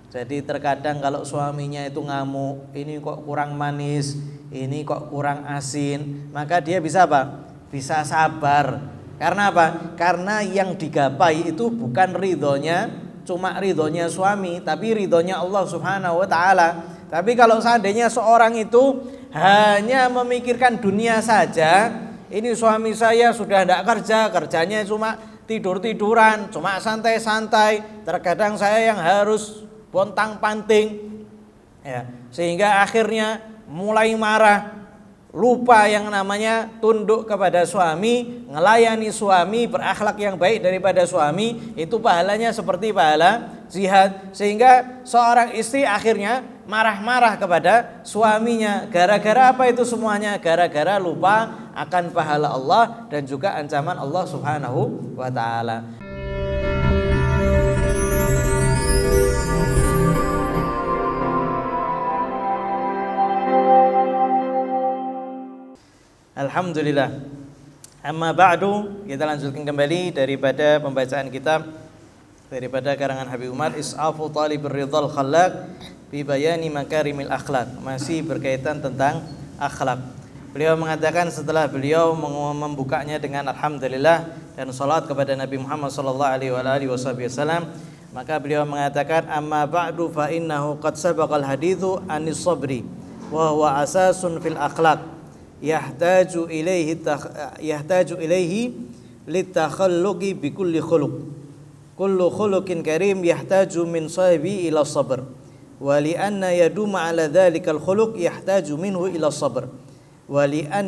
Jadi terkadang kalau suaminya itu ngamuk, ini kok kurang manis, ini kok kurang asin, maka dia bisa apa? Bisa sabar. Karena apa? Karena yang digapai itu bukan ridhonya, cuma ridhonya suami, tapi ridhonya Allah Subhanahu wa Ta'ala. Tapi kalau seandainya seorang itu hanya memikirkan dunia saja, ini suami saya sudah tidak kerja, kerjanya cuma tidur-tiduran, cuma santai-santai, terkadang saya yang harus bontang-panting, ya, sehingga akhirnya mulai marah, lupa yang namanya tunduk kepada suami, ngelayani suami, berakhlak yang baik daripada suami, itu pahalanya seperti pahala jihad. Sehingga seorang istri akhirnya marah-marah kepada suaminya. Gara-gara apa itu semuanya? Gara-gara lupa akan pahala Allah dan juga ancaman Allah Subhanahu wa Ta'ala. Alhamdulillah. Amma ba'du, kita lanjutkan kembali daripada pembacaan kitab daripada karangan Habib Umar, Is'afu Talibir Ridhal Khallaq bi Bayani Makarimil Akhlaq, masih berkaitan tentang akhlak. Beliau mengatakan setelah beliau membukanya dengan alhamdulillah dan salat kepada Nabi Muhammad sallallahu alaihi wasallam, maka beliau mengatakan amma ba'du fa innahu qad sabaqal haditsu anis sabri wa huwa asasun fil akhlaq yahtaju ilaihi litakhalluqi bi kulli khuluq. Kullu khuluqin karim yahtaju min sahibi ila sabr. Wa li anna yaduma ala dhalikal khuluq yahtaju minhu ila sabr. Wa li an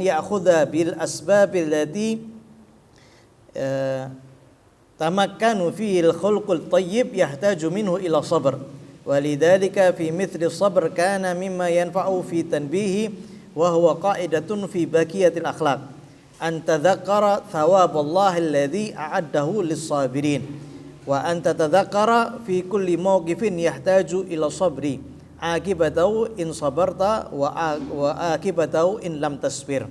ya'khudha bil asbab allati tamakkanu fihi al khuluqul tayyib yahtaju minhu ila sabr. Walidzalika fi mithli sabr kana mimma yanfa'u fi tanbihi wa huwa qa'idatun fi baqiyatil akhlaq an tadhakkara thawaballahi alladhi a'addahu lis-sabirin wa an tatadhakkara fi kulli mawqifin yahtaju ila sabri akibatahu in sabarta wa akibatahu in lam tasbir.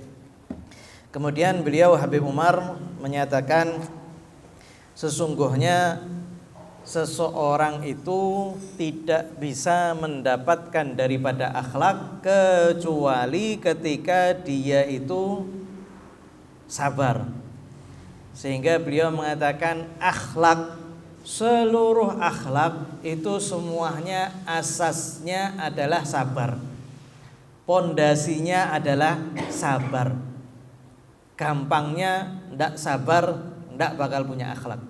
Kemudian beliau Habib Umar menyatakan sesungguhnya seseorang itu tidak bisa mendapatkan daripada akhlak kecuali ketika dia itu sabar. Sehingga beliau mengatakan akhlak, seluruh akhlak itu semuanya asasnya adalah sabar. Pondasinya adalah sabar. Gampangnya ndak sabar, ndak bakal punya akhlak.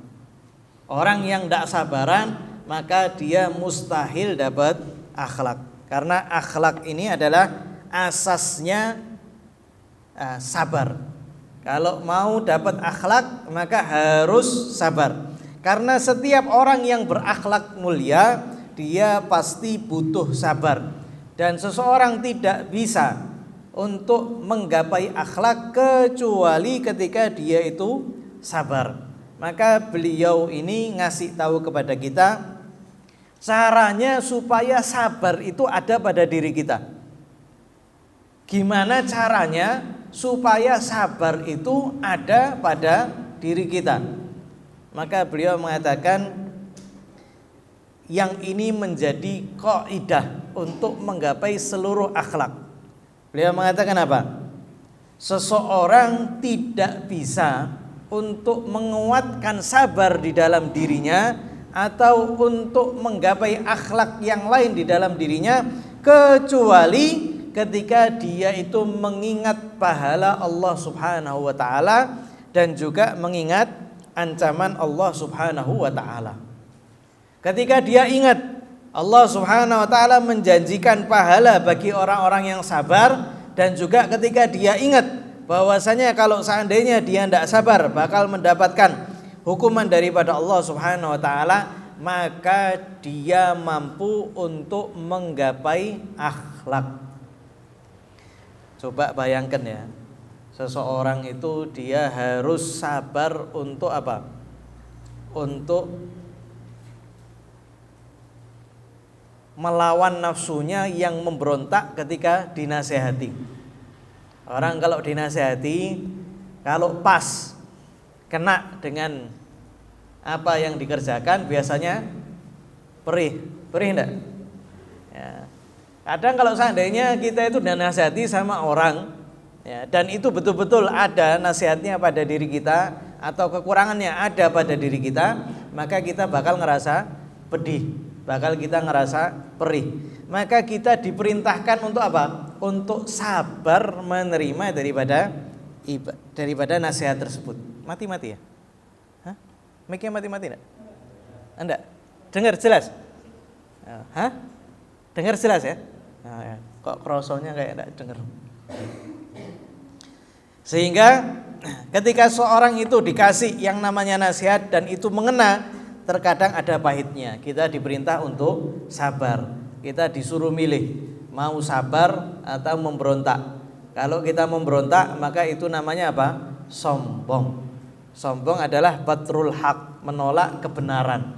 Orang yang tidak sabaran maka dia mustahil dapat akhlak. Karena akhlak ini adalah asasnya sabar. Kalau mau dapat akhlak maka harus sabar. Karena setiap orang yang berakhlak mulia dia pasti butuh sabar. Dan seseorang tidak bisa untuk menggapai akhlak kecuali ketika dia itu sabar. Maka beliau ini ngasih tahu kepada kita caranya supaya sabar itu ada pada diri kita. Gimana caranya supaya sabar itu ada pada diri kita? Maka beliau mengatakan yang ini menjadi kaidah untuk menggapai seluruh akhlak. Beliau mengatakan apa? Seseorang tidak bisa untuk menguatkan sabar di dalam dirinya atau untuk menggapai akhlak yang lain di dalam dirinya kecuali ketika dia itu mengingat pahala Allah Subhanahu wa Ta'ala dan juga mengingat ancaman Allah Subhanahu wa Ta'ala. Ketika dia ingat Allah Subhanahu wa Ta'ala menjanjikan pahala bagi orang-orang yang sabar, dan juga ketika dia ingat bahwasanya kalau seandainya dia tidak sabar bakal mendapatkan hukuman daripada Allah Subhanahu wa Ta'ala, maka dia mampu untuk menggapai akhlak. Coba bayangkan ya, seseorang itu dia harus sabar untuk apa? Untuk melawan nafsunya yang memberontak ketika dinasehati. Orang kalau dinasehati, kalau pas kena dengan apa yang dikerjakan biasanya perih, perih enggak? Ya. Kadang kalau seandainya kita itu nasihati sama orang, ya, dan itu betul-betul ada nasihatnya pada diri kita atau kekurangannya ada pada diri kita, maka kita bakal ngerasa pedih, bakal kita ngerasa perih. Maka kita diperintahkan untuk apa? Untuk sabar menerima daripada nasihat tersebut. Mati-mati ya? Hah? Mic-nya mati-mati enggak? Enggak? Dengar jelas? Hah? Dengar jelas ya? Nah, ya. Kok krosonya kayak enggak dengar. Sehingga ketika seorang itu dikasih yang namanya nasihat dan itu mengena, terkadang ada pahitnya. Kita diperintah untuk sabar. Kita disuruh milih, mau sabar atau memberontak. Kalau kita memberontak, maka itu namanya apa? Sombong. Sombong adalah batrul haq, menolak kebenaran.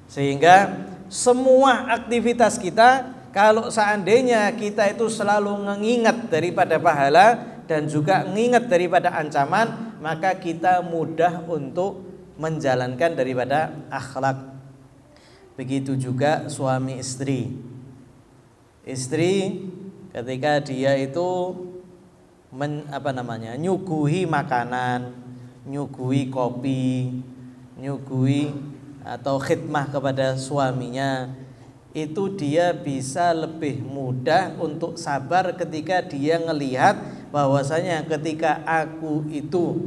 Sehingga semua aktivitas kita, kalau seandainya kita itu selalu mengingat daripada pahala dan juga mengingat daripada ancaman, maka kita mudah untuk menjalankan daripada akhlak. Begitu juga suami istri. Istri ketika dia itu nyuguhi makanan, nyuguhi kopi, nyuguhi atau khidmah kepada suaminya, itu dia bisa lebih mudah untuk sabar ketika dia ngelihat bahwasanya ketika aku itu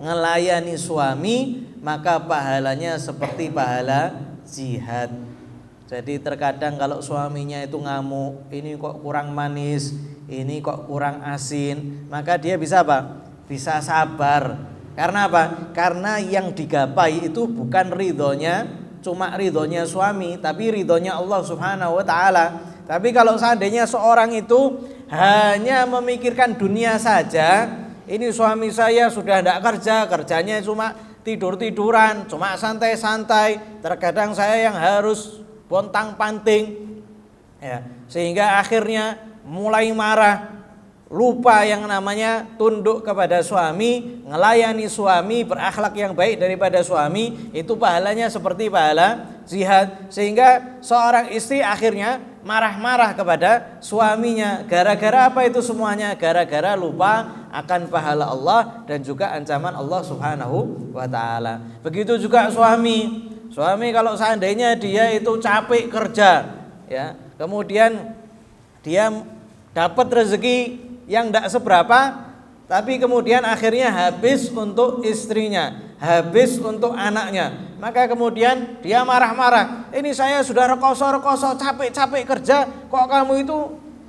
ngelayani suami, maka pahalanya seperti pahala jihad. Jadi terkadang kalau suaminya itu ngamuk, ini kok kurang manis, ini kok kurang asin, maka dia bisa apa? Bisa sabar. Karena apa? Karena yang digapai itu bukan ridhonya, cuma ridhonya suami, tapi ridhonya Allah Subhanahu wa ta'ala. Tapi kalau seandainya seorang itu hanya memikirkan dunia saja, ini suami saya sudah tidak kerja, kerjanya cuma tidur-tiduran, cuma santai-santai, terkadang saya yang harus pontang-panting, ya, sehingga akhirnya mulai marah, lupa yang namanya tunduk kepada suami, ngelayani suami, berakhlak yang baik daripada suami, itu pahalanya seperti pahala jihad. Sehingga seorang istri akhirnya marah-marah kepada suaminya. Gara-gara apa itu semuanya? Gara-gara lupa akan pahala Allah dan juga ancaman Allah Subhanahu wa ta'ala. Begitu juga suami. Suami kalau seandainya dia itu capek kerja, ya, kemudian dia dapat rezeki yang tidak seberapa, tapi kemudian akhirnya habis untuk istrinya, habis untuk anaknya, maka kemudian dia marah-marah. Ini saya sudah rekoso-rekoso, capek-capek kerja, kok kamu itu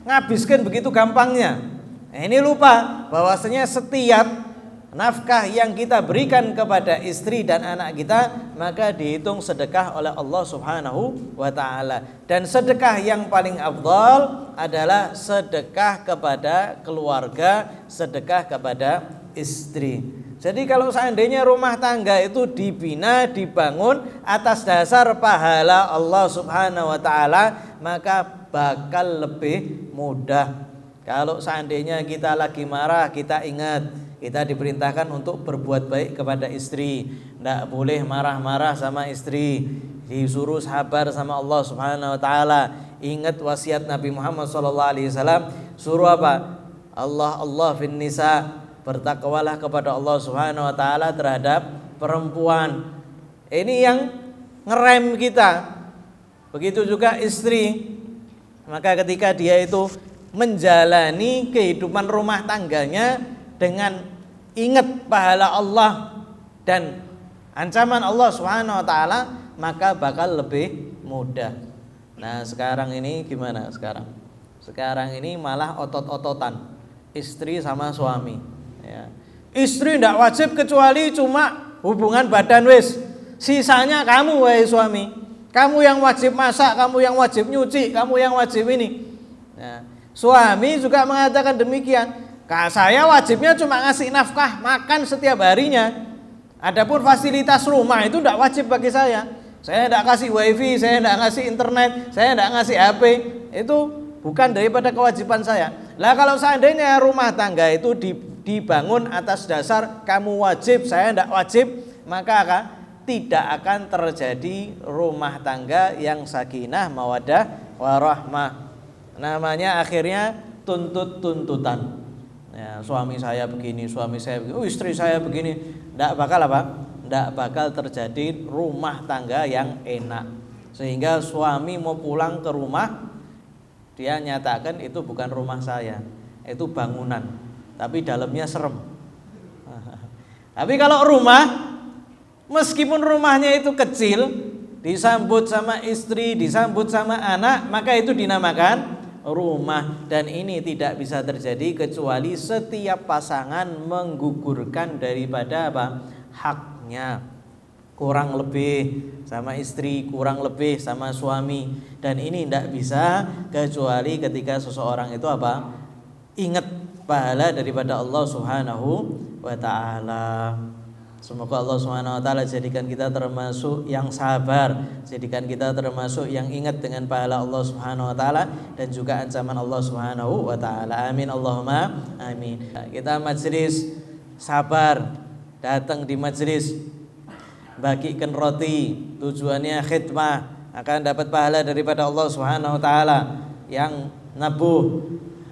ngabiskan begitu gampangnya. Nah, ini lupa bahwasanya setiap nafkah yang kita berikan kepada istri dan anak kita, maka dihitung sedekah oleh Allah Subhanahu wa ta'ala. Dan sedekah yang paling afdal adalah sedekah kepada keluarga, sedekah kepada istri. Jadi kalau seandainya rumah tangga itu dibina, dibangun atas dasar pahala Allah Subhanahu wa ta'ala, maka bakal lebih mudah. Kalau seandainya kita lagi marah, kita ingat kita diperintahkan untuk berbuat baik kepada istri. Tidak boleh marah-marah sama istri. Disuruh sabar sama Allah Subhanahu wa ta'ala. Ingat wasiat Nabi Muhammad SAW. Suruh apa? Allah fin nisa. Bertakwalah kepada Allah Subhanahu wa ta'ala terhadap perempuan. Ini yang ngerem kita. Begitu juga istri. Maka ketika dia itu menjalani kehidupan rumah tangganya dengan ingat pahala Allah dan ancaman Allah Subhanahu wa ta'ala, maka bakal lebih mudah. Nah, sekarang ini gimana sekarang? Sekarang ini malah otot-ototan istri sama suami, ya. Istri tidak wajib kecuali cuma hubungan badan wis. Sisanya kamu wahai suami. Kamu yang wajib masak, kamu yang wajib nyuci, kamu yang wajib ini. Nah, suami juga mengatakan demikian. Saya wajibnya cuma ngasih nafkah makan setiap harinya. Adapun fasilitas rumah itu tidak wajib bagi saya. Saya tidak kasih wifi, saya tidak ngasih internet, saya tidak ngasih HP. Itu bukan daripada kewajiban saya. Lah kalau seandainya rumah tangga itu dibangun atas dasar kamu wajib, saya tidak wajib, maka tidak akan terjadi rumah tangga yang sakinah, mawaddah, warahmah. Namanya akhirnya tuntut-tuntutan. Ya, suami saya begini, suami saya begini, istri saya begini. Tidak bakal apa? Tidak bakal terjadi rumah tangga yang enak. Sehingga suami mau pulang ke rumah, dia nyatakan itu bukan rumah saya, itu bangunan, tapi dalamnya serem. Tapi kalau rumah, meskipun rumahnya itu kecil, disambut sama istri, disambut sama anak, maka itu dinamakan rumah. Dan ini tidak bisa terjadi kecuali setiap pasangan menggugurkan daripada apa? Haknya. Kurang lebih sama istri, kurang lebih sama suami. Dan ini tidak bisa kecuali ketika seseorang itu apa? Ingat pahala daripada Allah Subhanahu wa ta'ala. Semoga Allah Subhanahu wa ta'ala jadikan kita termasuk yang sabar, jadikan kita termasuk yang ingat dengan pahala Allah Subhanahu wa ta'ala dan juga ancaman Allah Subhanahu wa ta'ala. Amin Allahumma amin. Kita majelis sabar, datang di majelis bagikan roti, tujuannya khidmah, akan dapat pahala daripada Allah Subhanahu wa ta'ala. Yang nabuh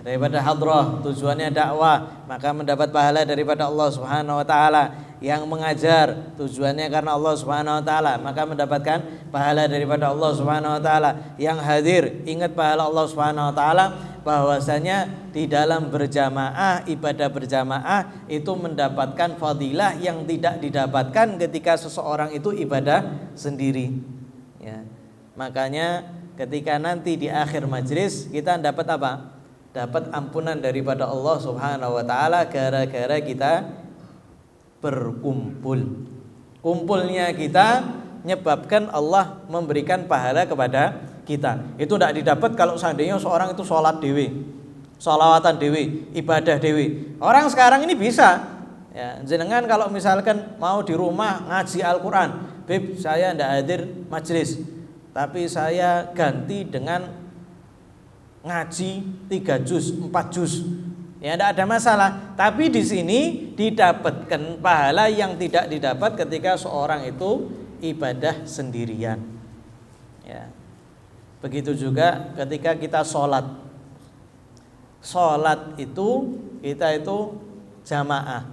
daripada hadrah, tujuannya dakwah, maka mendapat pahala daripada Allah Subhanahu wa ta'ala. Yang mengajar, tujuannya karena Allah Subhanahu wa ta'ala, maka mendapatkan pahala daripada Allah Subhanahu wa ta'ala. Yang hadir, ingat pahala Allah Subhanahu wa ta'ala, bahwasanya di dalam berjamaah, ibadah berjamaah itu mendapatkan fadilah yang tidak didapatkan ketika seseorang itu ibadah sendiri. Ya. Makanya ketika nanti di akhir majlis kita dapat apa? Dapat ampunan daripada Allah Subhanahu wa ta'ala gara-gara kita berkumpul. Kumpulnya kita menyebabkan Allah memberikan pahala kepada kita. Itu tidak didapat kalau seandainya seorang itu sholat dewi, sholawatan dewi, ibadah dewi. Orang sekarang ini bisa ya, jenengan kalau misalkan mau di rumah ngaji Al-Quran, Bib saya tidak hadir majelis, tapi saya ganti dengan ngaji 3 juz, 4 juz. Ya tidak ada masalah. Tapi di sini didapatkan pahala yang tidak didapat ketika seorang itu ibadah sendirian. Ya. Begitu juga ketika kita sholat. Sholat itu kita itu jamaah.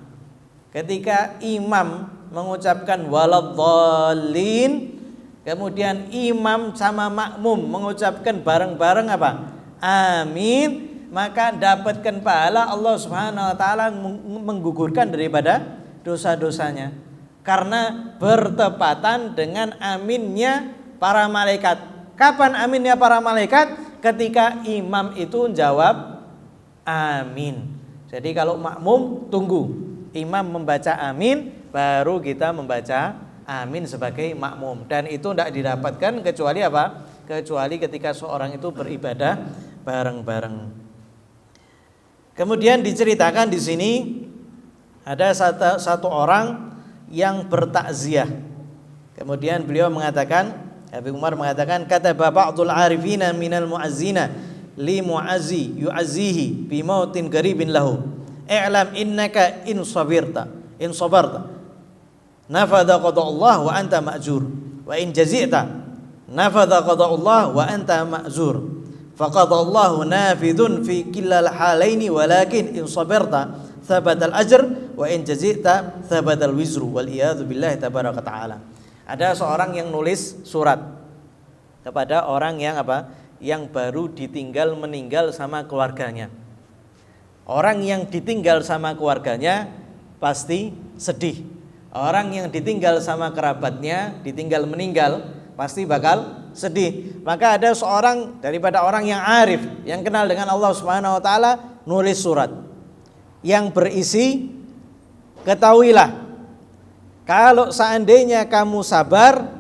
Ketika imam mengucapkan waladhdallin, kemudian imam sama makmum mengucapkan bareng-bareng apa? Amin. Maka dapatkan pahala Allah Subhanahu wa ta'ala menggugurkan daripada dosa-dosanya. Karena bertepatan dengan aminnya para malaikat. Kapan aminnya para malaikat? Ketika imam itu jawab amin. Jadi kalau makmum tunggu imam membaca amin, baru kita membaca amin sebagai makmum. Dan itu tidak didapatkan kecuali apa? Kecuali ketika seorang itu beribadah bareng-bareng. Kemudian diceritakan di sini ada satu orang yang bertakziah. Kemudian beliau mengatakan, Habib Umar mengatakan, kata ba'dul arifina minal muazzina li muazzi yu'azzihi bi mautin qaribin lahu. I'lam innaka in sabarta nafadha qada'ullah wa anta ma'jur wa in jazi'ta nafadha qada'ullah wa anta ma'zur. Faqadallahu nafidun fi killal halaini walakin in sabarta thabatal ajr wa in jazita thabatal wizru wal iyadzu billahi tabaraka taala. Ada seorang yang nulis surat kepada orang yang apa? Yang baru ditinggal meninggal sama keluarganya. Orang yang ditinggal sama keluarganya pasti sedih. Orang yang ditinggal sama kerabatnya, ditinggal meninggal, pasti bakal sedih. Maka ada seorang daripada orang yang arif, yang kenal dengan Allah Subhanahu wa ta'ala, nulis surat yang berisi, ketahuilah kalau seandainya kamu sabar,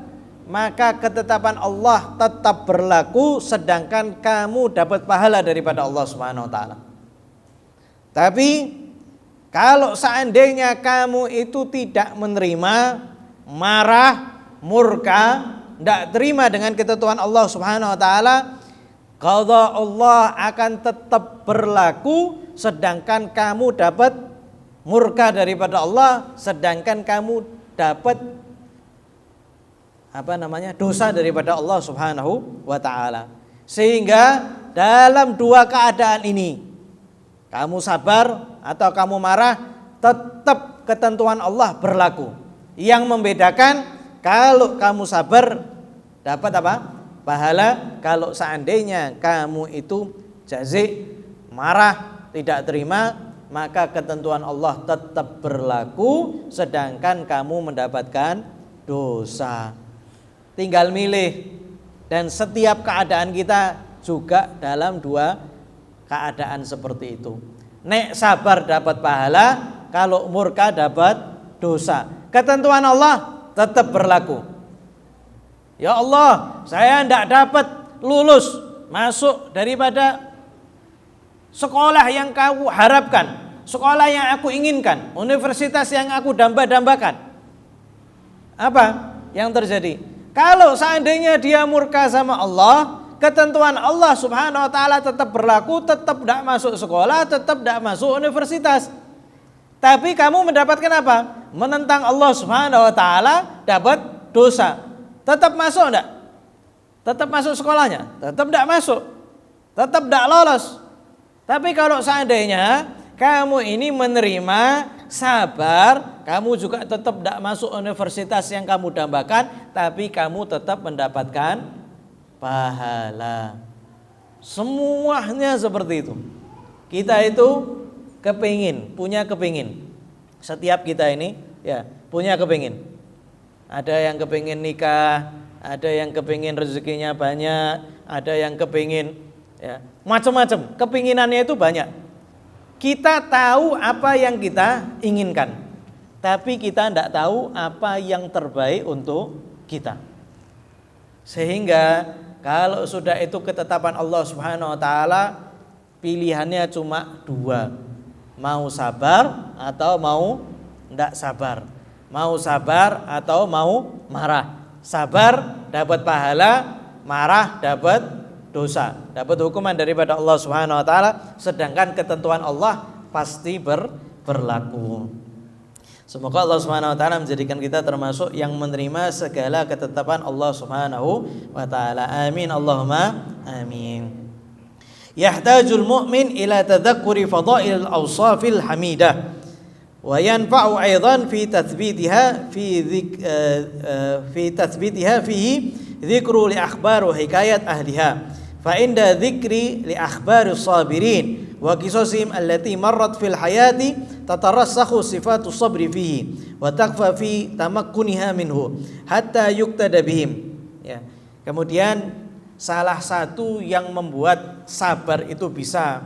maka ketetapan Allah tetap berlaku, sedangkan kamu dapat pahala daripada Allah Subhanahu wa ta'ala. Tapi kalau seandainya kamu itu tidak menerima, marah, murka, tidak terima dengan ketentuan Allah Subhanahu wa ta'ala, qadha Allah akan tetap berlaku, sedangkan kamu dapat murka daripada Allah, sedangkan kamu dapat dosa daripada Allah Subhanahu wa taala. Sehingga dalam dua keadaan ini, kamu sabar atau kamu marah, tetap ketentuan Allah berlaku. Yang membedakan, kalau kamu sabar dapat apa? Pahala. Kalau seandainya kamu itu jazik, marah, tidak terima, maka ketentuan Allah tetap berlaku, sedangkan kamu mendapatkan dosa. Tinggal milih. Dan setiap keadaan kita juga dalam dua keadaan seperti itu. Nek sabar dapat pahala, kalau murka dapat dosa. Ketentuan Allah tetap berlaku. Ya Allah, saya tidak dapat lulus masuk daripada sekolah yang kau harapkan, sekolah yang aku inginkan, universitas yang aku damba-dambakan. Apa yang terjadi? Kalau seandainya dia murka sama Allah, ketentuan Allah Subhanahu wa taala tetap berlaku, tetap tidak masuk sekolah, tetap tidak masuk universitas. Tapi kamu mendapatkan apa? Menentang Allah Subhanahu wa taala, dapat dosa. Tetap masuk enggak? Tetap masuk sekolahnya? Tetap tidak masuk. Tetap tidak lolos. Tapi kalau seandainya kamu ini menerima, sabar, kamu juga tetap tidak masuk universitas yang kamu dambakan, tapi kamu tetap mendapatkan pahala. Semuanya seperti itu. Kita itu punya kepingin. Setiap kita ini ya punya kepingin. Ada yang kepingin nikah, ada yang kepingin rezekinya banyak, ada yang kepingin ya macam-macam. Kepinginannya itu banyak. Kita tahu apa yang kita inginkan, tapi kita tidak tahu apa yang terbaik untuk kita. Sehingga kalau sudah itu ketetapan Allah Subhanahu wa taala, pilihannya cuma dua. Mau sabar atau mau tidak sabar. Mau sabar atau mau marah. Sabar dapat pahala, marah dapat dosa, dapat hukuman daripada Allah Subhanahu wa taala, sedangkan ketentuan Allah pasti berlaku. Semoga Allah Subhanahu wa taala menjadikan kita termasuk yang menerima segala ketetapan Allah Subhanahu wa taala. Amin Allahumma amin. Yahtajul mu'min ila tadhakkuri fadailil awsafil hamidah wa yanfa'u aidan fi tathbitiha fihi dzikru li akhbar wa hikayat ahliha. Fa inda dzikri li akhbaris sabirin wa qisasihim allati marrat fil hayati tatarassakhu sifatu sabri fihi wa takfa fi tamakkuniha minhu hatta yuktada bihim. Ya. Kemudian salah satu yang membuat sabar itu bisa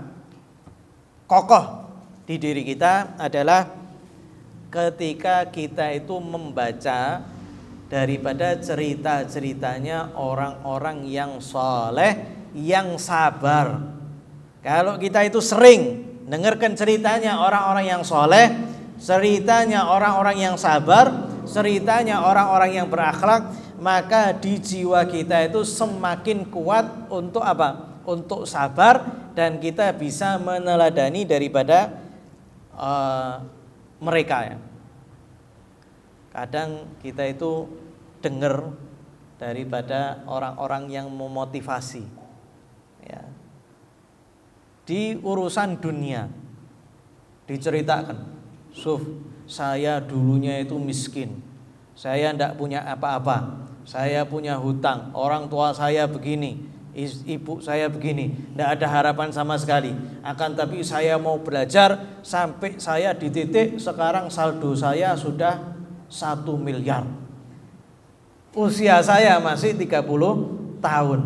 kokoh di diri kita adalah ketika kita itu membaca daripada cerita-ceritanya orang-orang yang soleh, yang sabar. Kalau kita itu sering dengarkan ceritanya orang-orang yang soleh, ceritanya orang-orang yang sabar, ceritanya orang-orang yang berakhlak, maka di jiwa kita itu semakin kuat untuk apa? Untuk sabar, dan kita bisa meneladani daripada mereka ya. Kadang kita itu dengar daripada orang-orang yang memotivasi ya. Di urusan dunia diceritakan, Suf, saya dulunya itu miskin, saya tidak punya apa-apa, saya punya hutang, orang tua saya begini, ibu saya begini, tidak ada harapan sama sekali. Akan tapi saya mau belajar sampai saya di titik sekarang saldo saya sudah 1 miliar. Usia saya masih 30 tahun.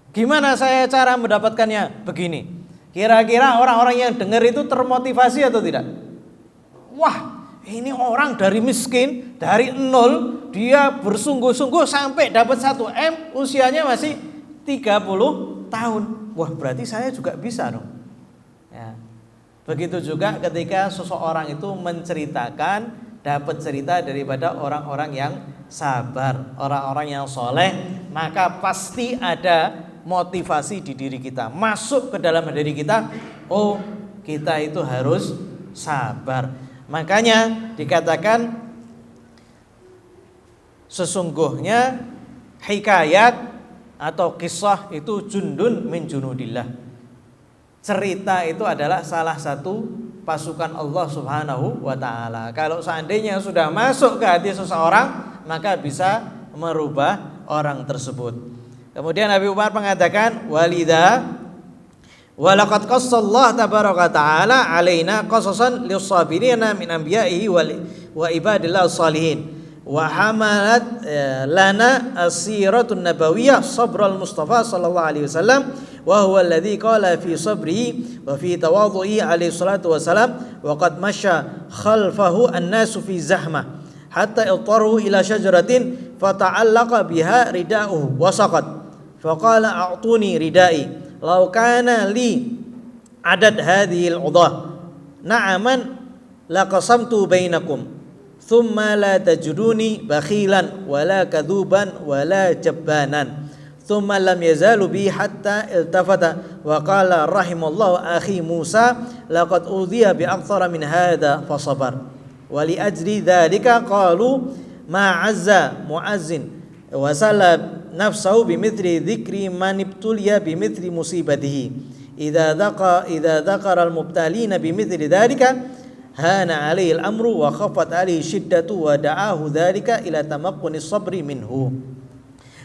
Gimana saya cara mendapatkannya? Begini. Kira-kira orang-orang yang dengar itu termotivasi atau tidak? Wah, ini orang dari miskin, dari nol, dia bersungguh-sungguh sampai dapat 1 M, usianya masih 30 tahun. Wah, berarti saya juga bisa dong. Ya. Begitu juga ketika seseorang itu menceritakan, dapat cerita daripada orang-orang yang sabar, orang-orang yang soleh, maka pasti ada motivasi di diri kita, masuk ke dalam diri kita. Oh, kita itu harus sabar. Makanya dikatakan Sesungguhnya hikayat atau kisah itu jundun min junudillah. Cerita itu adalah salah satu pasukan Allah Subhanahu wa taala. Kalau seandainya sudah masuk ke hati seseorang, maka bisa merubah orang tersebut. Kemudian Nabi Umar mengatakan, walidha walaqad qassallahu tabaraka ta'ala alaina qasasan lis-sabirina min anbiya'ihi wa ibadillah salihin wa hamalat lana as-siratun nabawiyyah sabral mustafa sallallahu alaihi wasallam wa huwa alladhi qala fi sabrihi wa fi tawadhu'i alaihi salatu wasalam wa qad masya khalfahu an-nasu fi zahmah hatta iltaru ila syajaratin fata'allaqa biha rida'uhu wa saqat faqala a'tuni rida'i law kana li adad hadhihi al-udah na'aman laqasamtu bainakum thumma la tajuduni bakhilan wala kadhuban wala jabbanan thumma lam yazalu bi hatta iltafata wa qala rahimallahu akhi Musa laqad udhiya bi akthara min hadha fasabar wa li ajli dhalika qalu ma azza muazzin wa salab nafsahu bimithli dhikri man ibtuliya bimithli musibatihi idza dhaqara al-mubtalina bimithli dhalika hana alaihi al-amru wa khafat alaihi syiddatu wa da'ahu dzalika ila tamakkunis sabri minhu.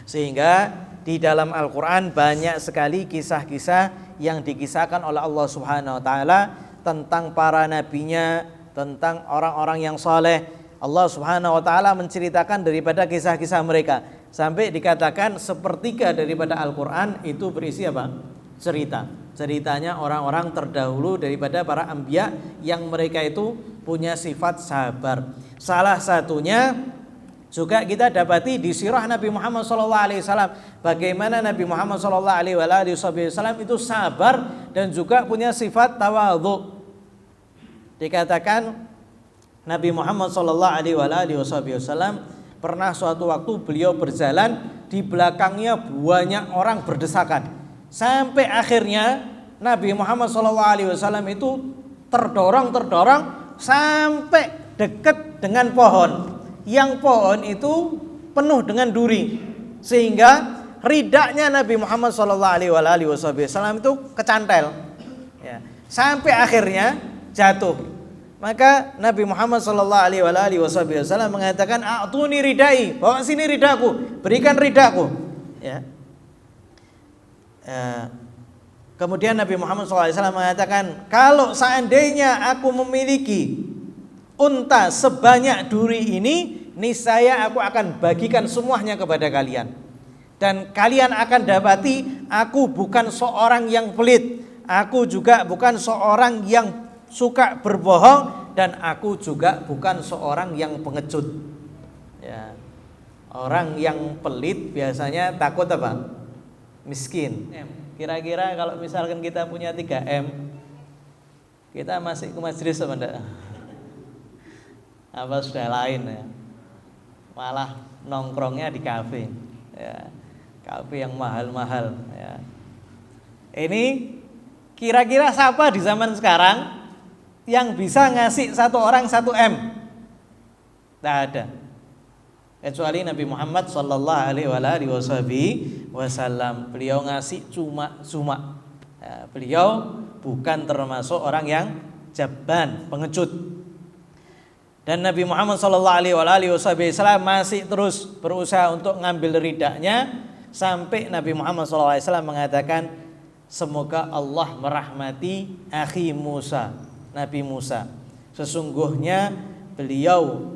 Sehingga di dalam Al-Qur'an banyak sekali kisah-kisah yang dikisahkan oleh Allah Subhanahu wa taala tentang para nabinya, tentang orang-orang yang saleh. Allah Subhanahu wa taala menceritakan daripada kisah-kisah mereka sampai dikatakan sepertiga daripada Al-Qur'an itu berisi apa? Ceritanya orang-orang terdahulu daripada para anbiya yang mereka itu punya sifat sabar. Salah satunya juga kita dapati di sirah Nabi Muhammad SAW, bagaimana Nabi Muhammad SAW itu sabar dan juga punya sifat tawadhu. Dikatakan Nabi Muhammad SAW pernah suatu waktu beliau berjalan, di belakangnya banyak orang berdesakan. Sampai akhirnya Nabi Muhammad SAW itu terdorong sampai dekat dengan pohon. Yang pohon itu penuh dengan duri, sehingga ridaknya Nabi Muhammad SAW itu kecantel, ya, sampai akhirnya jatuh. Maka Nabi Muhammad SAW mengatakan, "A'tuni ridai, bawa sini ridaku, berikan ridaku." Ya. Kemudian Nabi Muhammad SAW mengatakan, kalau seandainya aku memiliki unta sebanyak duri ini, niscaya aku akan bagikan semuanya kepada kalian. Dan kalian akan dapati aku bukan seorang yang pelit, aku juga bukan seorang yang suka berbohong, dan aku juga bukan seorang yang pengecut. Ya. Orang yang pelit biasanya takut apa? Miskin. Kira-kira kalau misalkan kita punya 3M, kita masih ke majelis apa enggak? Apa sudah lain ya? Malah nongkrongnya di kafe, ya, kafe yang mahal-mahal. Ya. Ini kira-kira siapa di zaman sekarang yang bisa ngasih satu orang 1M? Tidak ada. Kecuali Nabi Muhammad sallallahu alaihi wasallam. Beliau ngasih cuma-cuma. Ya, beliau bukan termasuk orang yang jabban, pengecut. Dan Nabi Muhammad sallallahu alaihi wasallam masih terus berusaha untuk ngambil ridaknya sampai Nabi Muhammad sallallahu alaihi wasallam mengatakan, semoga Allah merahmati akhi Musa, Nabi Musa. Sesungguhnya beliau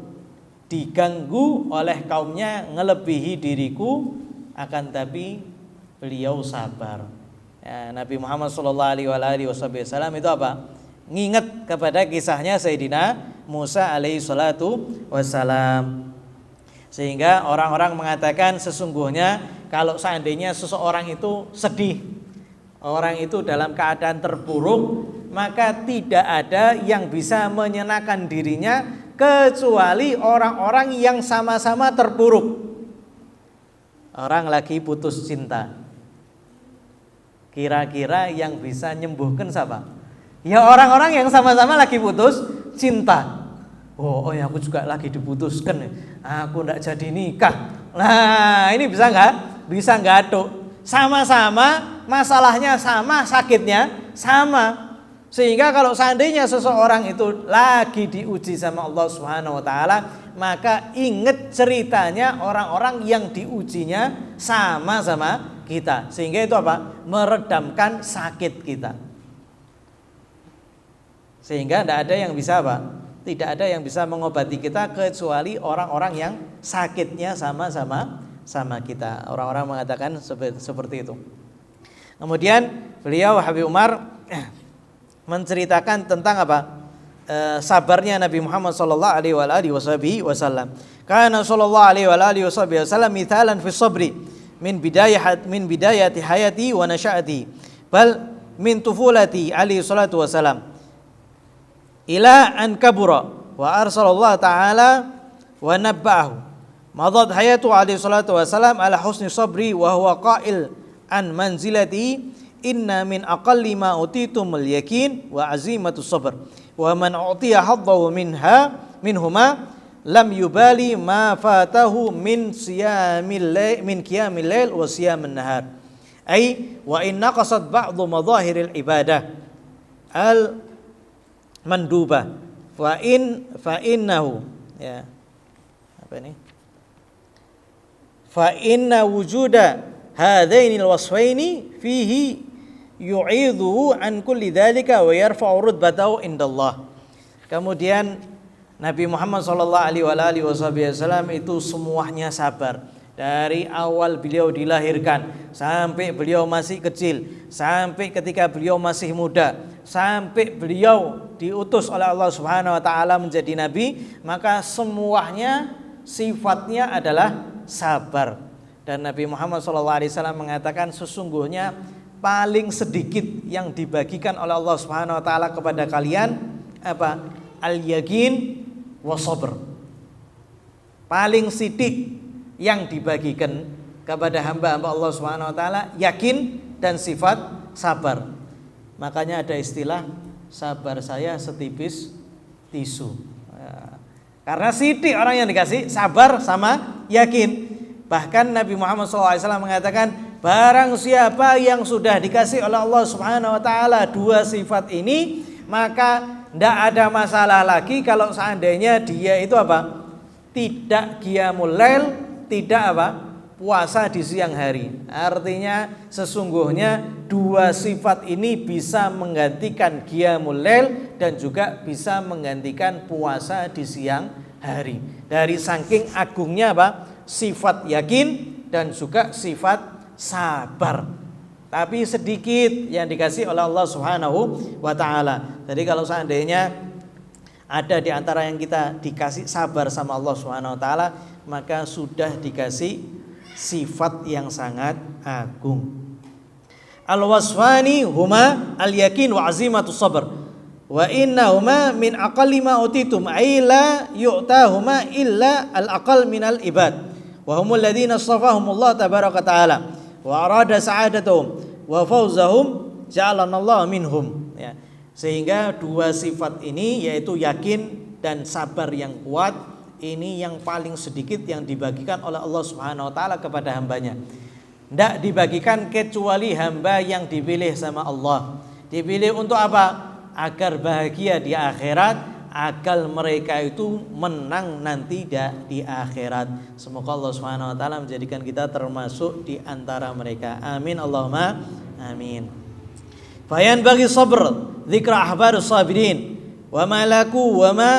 diganggu oleh kaumnya ngelebihi diriku, akan tapi beliau sabar. Ya, Nabi Muhammad SAW itu apa? Nginget kepada kisahnya Sayyidina Musa alaihi salatu wassalam. Sehingga orang-orang mengatakan sesungguhnya kalau seandainya seseorang itu sedih, orang itu dalam keadaan terpuruk, maka tidak ada yang bisa menyenangkan dirinya kecuali orang-orang yang sama-sama terpuruk. Orang lagi putus cinta, kira-kira yang bisa nyembuhkan siapa? Ya orang-orang yang sama-sama lagi putus cinta. Oh ya, aku juga lagi diputuskan, aku ndak jadi nikah. Nah, ini bisa nggak? Bisa nggak tuh? Sama-sama masalahnya sama, sakitnya sama. Sehingga kalau seandainya seseorang itu lagi diuji sama Allah Subhanahu wa taala, maka ingat ceritanya orang-orang yang diujinya sama-sama kita. Sehingga itu apa? Meredamkan sakit kita. Sehingga tidak ada yang bisa apa? Tidak ada yang bisa mengobati kita kecuali orang-orang yang sakitnya sama kita. Orang-orang mengatakan seperti itu. Kemudian beliau Habib Umar menceritakan tentang apa? Sabarnya Nabi Muhammad sallallahu alaihi wasallam. Karena sallallahu alaihi wasallam mithalan fi sabri min bidayati hayati wa nashaati bal min tufulati alaihi salatu wasallam ila an kabura wa arsalallah ta'ala wa nabba'ahu madat hayatu alaihi salatu wasallam ala husni sabri wa huwa qail an manzilati inna min aqalli ma utitumul yakin wa azimatu sabr wa man utiya haddahu minhuma lam yubali ma fatahu min qiyamil lail wa siyamin nahar ay wa in naqasat ba'dhu madahiril ibadah al mandubah fa innahu ya apa ini fa inna wujuda hadainil wasfaini fihi yu'idhu an kulli dzalika wa yarfa'u rutbatahu indallah. Kemudian Nabi Muhammad sallallahu alaihi wasallam itu semuanya sabar. Dari awal beliau dilahirkan sampai beliau masih kecil, sampai ketika beliau masih muda, sampai beliau diutus oleh Allah Subhanahu wa taala menjadi nabi, maka semuanya sifatnya adalah sabar. Dan Nabi Muhammad SAW mengatakan sesungguhnya paling sedikit yang dibagikan oleh Allah Subhanahu wa taala kepada kalian apa? Al-yakin wa sabr. Paling sedikit yang dibagikan kepada hamba-hamba Allah Subhanahu wa taala yakin dan sifat sabar. Makanya ada istilah sabar saya setipis tisu. Karena sidik orang yang dikasih sabar sama yakin. Bahkan Nabi Muhammad SAW mengatakan barang siapa yang sudah dikasih oleh Allah Subhanahu wa taala dua sifat ini, maka tidak ada masalah lagi kalau seandainya dia itu apa? Tidak qiyamul lail, tidak apa? Puasa di siang hari. Artinya sesungguhnya dua sifat ini bisa menggantikan qiyamul lail dan juga bisa menggantikan puasa di siang hari. Dari saking agungnya apa? Sifat yakin dan juga sifat sabar. Tapi sedikit yang dikasih oleh Allah Subhanahu wa taala. Jadi kalau seandainya ada di antara yang kita dikasih sabar sama Allah Subhanahu wa taala, maka sudah dikasih sifat yang sangat agung. Al-wasfani huma al-yakin wa azimatu sabr. Wa innahuma min aqalli ma utitum ay la yu'tahuma illa al-aqal minal ibad. Wa humul ladzina astafahumullah tabaraka ta'ala wa arada sa'adatuhum wa fawzahum ja'alanallahu minhum ya. Sehingga dua sifat ini yaitu yakin dan sabar yang kuat, ini yang paling sedikit yang dibagikan oleh Allah Subhanahu wa taala kepada hambanya. Tidak dibagikan kecuali hamba yang dipilih sama Allah. Dipilih untuk apa? Agar bahagia di akhirat, agar mereka itu menang nanti di akhirat. Semoga Allah Subhanahu wa taala menjadikan kita termasuk di antara mereka. Amin Allahumma amin. Fayan bagi sabr dzikra ahbarus sabirin wa malaku wa ma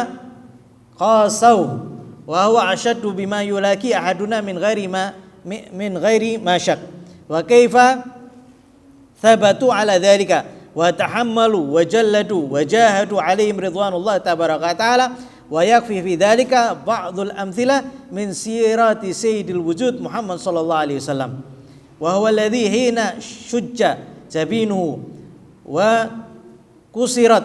qasau wa huwa ashaddu bima yulaki ahaduna min ghairi ma syak wa kaifa thabatu ala dhalika wa tahammalu wa jalladu wa jahadu alaihim ridwanullah tabaraka taala wa yakfi fi dhalika ba'dul amthila min sirati sayyidil wujud Muhammad sallallahu alaihi wasallam wa huwa alladhi hina shujja jabinuhu wa kusirat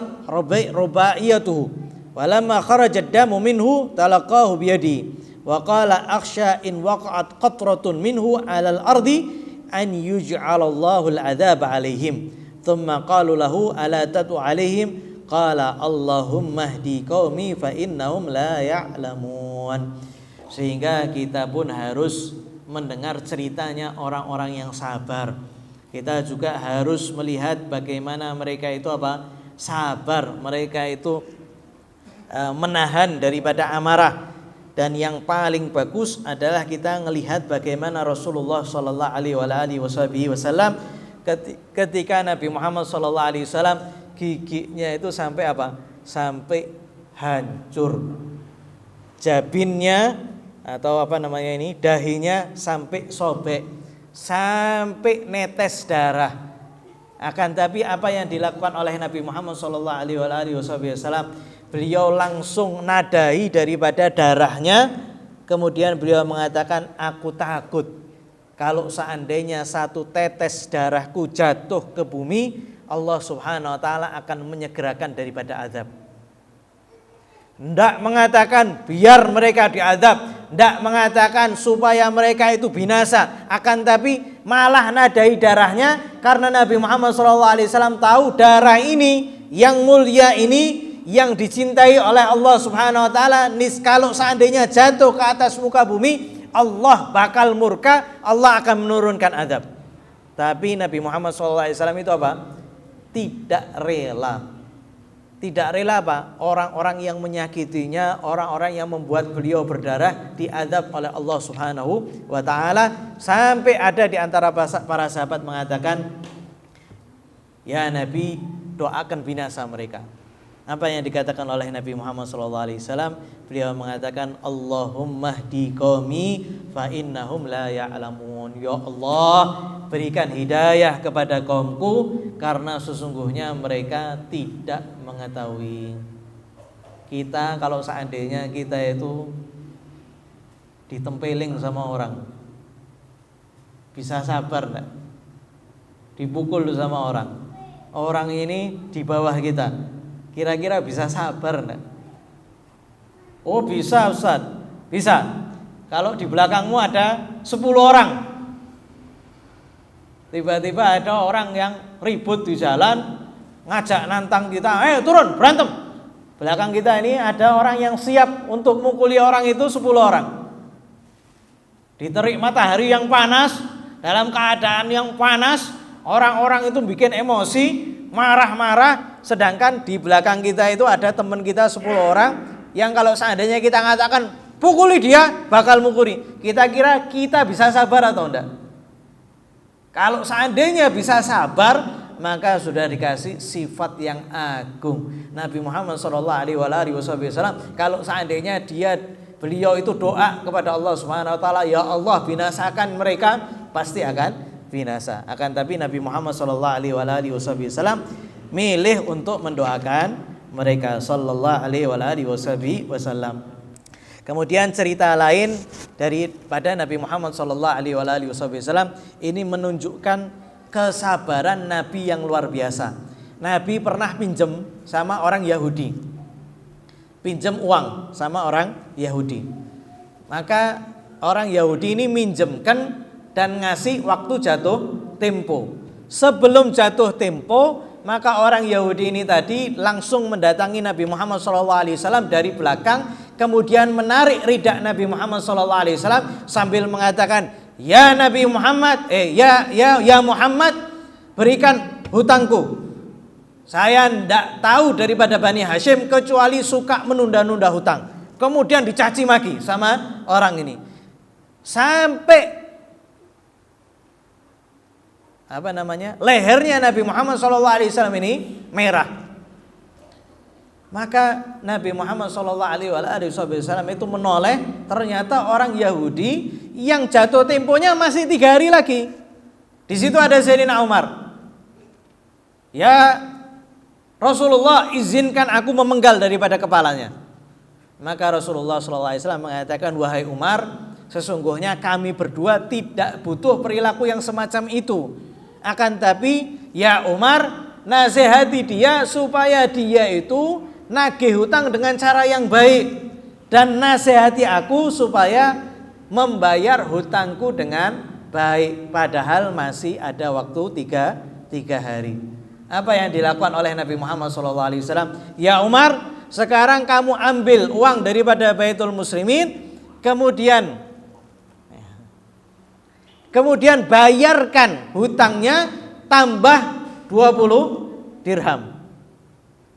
rubaiyatuhu walamma kharaja ad-damu minhu talaqahu biyadi wa qala akhsha in waqa'at qatratun minhu 'alal ardi an yuj'alallahu al-'adzab 'alaihim thumma qalu lahu ala tatu 'alaihim qala allahumma hdi qaumi fa innahum la ya'lamun. Sehingga kita pun harus mendengar ceritanya orang-orang yang sabar. Kita juga harus melihat bagaimana mereka itu sabar, mereka itu menahan daripada amarah. Dan yang paling bagus adalah kita melihat bagaimana Rasulullah Sallallahu Alaihi Wasallam ketika Nabi Muhammad Sallallahu Alaihi Wasallam giginya itu sampai sampai hancur, jabinnya atau dahinya sampai sobek, sampai netes darah. Akan tapi apa yang dilakukan oleh Nabi Muhammad Sallallahu Alaihi Wasallam, beliau langsung nadai daripada darahnya. Kemudian beliau mengatakan, aku takut kalau seandainya satu tetes darahku jatuh ke bumi, Allah Subhanahu wa taala akan menyegerakan daripada azab. Tidak mengatakan biar mereka diazab, tidak mengatakan supaya mereka itu binasa, akan tapi malah nadai darahnya, karena Nabi Muhammad SAW tahu darah ini yang mulia ini, yang dicintai oleh Allah Subhanahu wa taala, kalau seandainya jatuh ke atas muka bumi, Allah bakal murka, Allah akan menurunkan azab. Tapi Nabi Muhammad SAW itu tidak rela. Tidak rela orang-orang yang menyakitinya, orang-orang yang membuat beliau berdarah diazab oleh Allah Subhanahu wa taala. Sampai ada di antara para sahabat mengatakan, ya Nabi, doakan binasa mereka. Apa yang dikatakan oleh Nabi Muhammad SAW? Beliau mengatakan, Allahumma hdi qaumi fa innahum la ya'lamun. Ya Allah, berikan hidayah kepada kaumku karena sesungguhnya mereka tidak mengetahui. Kita kalau seandainya kita itu ditempeling sama orang, bisa sabar enggak? Dipukul sama orang, orang ini di bawah kita, kira-kira bisa sabar enggak? Oh bisa Ustaz, bisa. Kalau di belakangmu ada 10 orang, tiba-tiba ada orang yang ribut di jalan, ngajak nantang kita, ayo turun berantem. Belakang kita ini ada orang yang siap untuk mukuli orang itu 10 orang. Diterik matahari yang panas, dalam keadaan yang panas, orang-orang itu bikin emosi, marah-marah. Sedangkan di belakang kita itu ada teman kita 10 orang yang kalau seandainya kita mengatakan pukuli dia, bakal mukuli. Kita kira kita bisa sabar atau enggak? Kalau seandainya bisa sabar, maka sudah dikasih sifat yang agung. Nabi Muhammad SAW kalau seandainya beliau itu doa kepada Allah Subhanahu wa taala, ya Allah binasakan mereka, pasti akan binasa. Akan tapi Nabi Muhammad SAW milih untuk mendoakan mereka sallallahu alaihi wasallam. Kemudian cerita lain daripada Nabi Muhammad sallallahu alaihi wasallam ini menunjukkan kesabaran Nabi yang luar biasa. Nabi pernah pinjam sama orang Yahudi. Pinjam uang sama orang Yahudi. Maka orang Yahudi ini minjemkan dan ngasih waktu jatuh tempo. Sebelum jatuh tempo, maka orang Yahudi ini tadi langsung mendatangi Nabi Muhammad SAW dari belakang, kemudian menarik ridak Nabi Muhammad SAW sambil mengatakan, ya Nabi Muhammad, ya Muhammad, berikan hutangku. Saya tidak tahu daripada Bani Hashim kecuali suka menunda-nunda hutang. Kemudian dicaci maki sama orang ini sampai lehernya Nabi Muhammad SAW ini merah. Maka Nabi Muhammad SAW itu menoleh, ternyata orang Yahudi yang jatuh temponya masih 3 hari lagi. Di situ ada Sayyidina Umar. Ya Rasulullah, izinkan aku memenggal daripada kepalanya. Maka Rasulullah SAW mengatakan, wahai Umar, sesungguhnya kami berdua tidak butuh perilaku yang semacam itu. Akan tapi ya Umar, nasihati dia supaya dia itu nagih hutang dengan cara yang baik, dan nasihati aku supaya membayar hutangku dengan baik, padahal masih ada waktu 3 hari. Apa yang dilakukan oleh Nabi Muhammad SAW? Ya Umar, sekarang kamu ambil uang daripada Baitul Muslimin, kemudian bayarkan hutangnya tambah 20 dirham.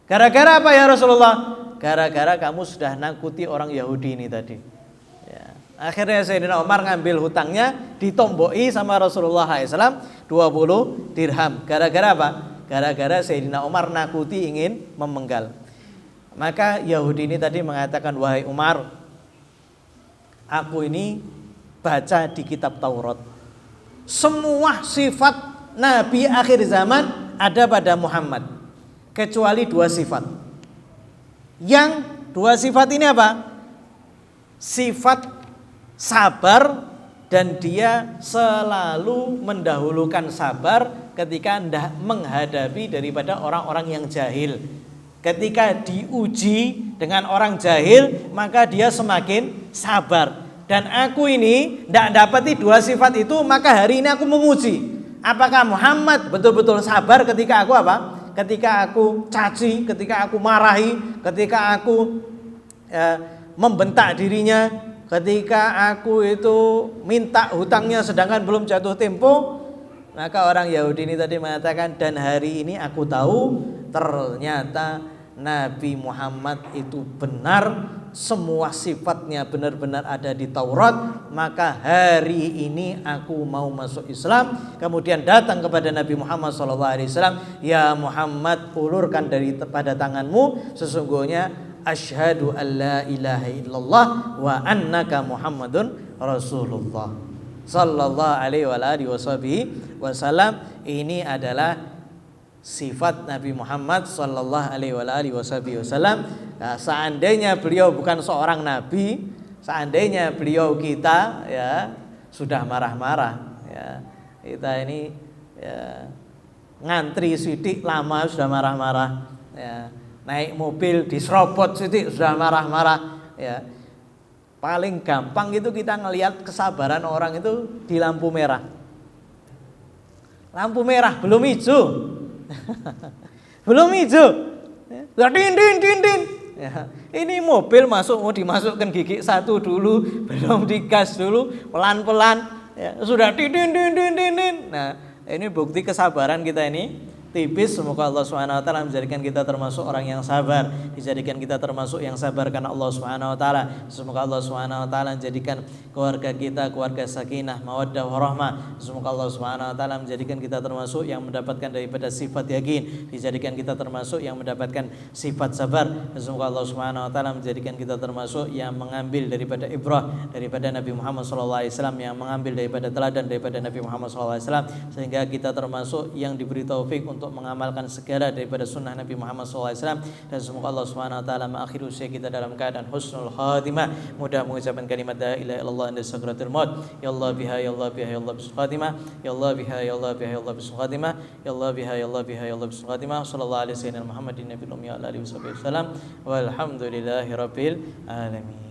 Gara-gara apa ya Rasulullah? Gara-gara kamu sudah nakuti orang Yahudi ini tadi. Ya. Akhirnya Sayyidina Umar ngambil hutangnya, ditomboi sama Rasulullah SAW 20 dirham. Gara-gara apa? Gara-gara Sayyidina Umar nakuti ingin memenggal. Maka Yahudi ini tadi mengatakan, wahai Umar, aku ini baca di kitab Taurat, semua sifat Nabi akhir zaman ada pada Muhammad, kecuali 2 sifat. Yang 2 sifat ini apa? Sifat sabar, dan dia selalu mendahulukan sabar ketika hendak menghadapi daripada orang-orang yang jahil. Ketika diuji dengan orang jahil, maka dia semakin sabar. Dan aku ini tidak dapati 2 sifat itu, maka hari ini aku menguji apakah Muhammad betul-betul sabar ketika aku apa? Ketika aku caci, ketika aku marahi, ketika aku membentak dirinya, ketika aku itu minta hutangnya sedangkan belum jatuh tempo. Maka orang Yahudi ini tadi mengatakan, dan hari ini aku tahu ternyata Nabi Muhammad itu benar, semua sifatnya benar-benar ada di Taurat. Maka hari ini aku mau masuk Islam. Kemudian datang kepada Nabi Muhammad SAW, ya Muhammad, ulurkan pada tanganmu, sesungguhnya asyhadu an la ilaha illallah wa annaka Muhammadun Rasulullah sallallahu alaihi wasallam. Ini adalah sifat Nabi Muhammad sallallahu alaihi wasallam. Nah, seandainya beliau bukan seorang nabi, seandainya beliau kita ya sudah marah-marah ya. Kita ini ya, ngantri sidik lama sudah marah-marah ya. Naik mobil diserobot sidik sudah marah-marah ya. Paling gampang itu kita ngelihat kesabaran orang itu di lampu merah. Lampu merah belum hijau. Belum hijau. Ya, din. Ya, ini mobil masuk mau dimasukkan gigi 1 dulu, belum digas dulu, pelan-pelan ya, sudah din. Nah, ini bukti kesabaran kita ini tipis. Semoga Allah SWT menjadikan kita termasuk orang yang sabar, dijadikan kita termasuk yang sabar karena Allah SWT. Semoga Allah SWT menjadikan keluarga kita keluarga sakinah, mawaddah, warahmah. Semoga Allah SWT menjadikan kita termasuk yang mendapatkan daripada sifat yakin, dijadikan kita termasuk yang mendapatkan sifat sabar. Semoga Allah SWT menjadikan kita termasuk yang mengambil daripada ibrah daripada Nabi Muhammad SAW, yang mengambil daripada teladan daripada Nabi Muhammad SAW, sehingga kita termasuk yang diberi taufik untuk mengamalkan segala daripada sunnah Nabi Muhammad SAW. Dan semoga Allah SWT mengakhiri usia kita dalam keadaan husnul khatimah, mudah mengucapkan kalimat la ilaha illallah inda sakratul maut. Ya Allah biha ya Allah biha ya Allah bisul khatimah. Ya Allah biha ya Allah biha ya Allah bisul khatimah. Ya Allah biha ya Allah biha ya Allah bisul khatimah. Sallallahu alaihi wasallam Muhammadin nabiyil ummi wa alihi wasallam. Walhamdulillahi rabbil alamin.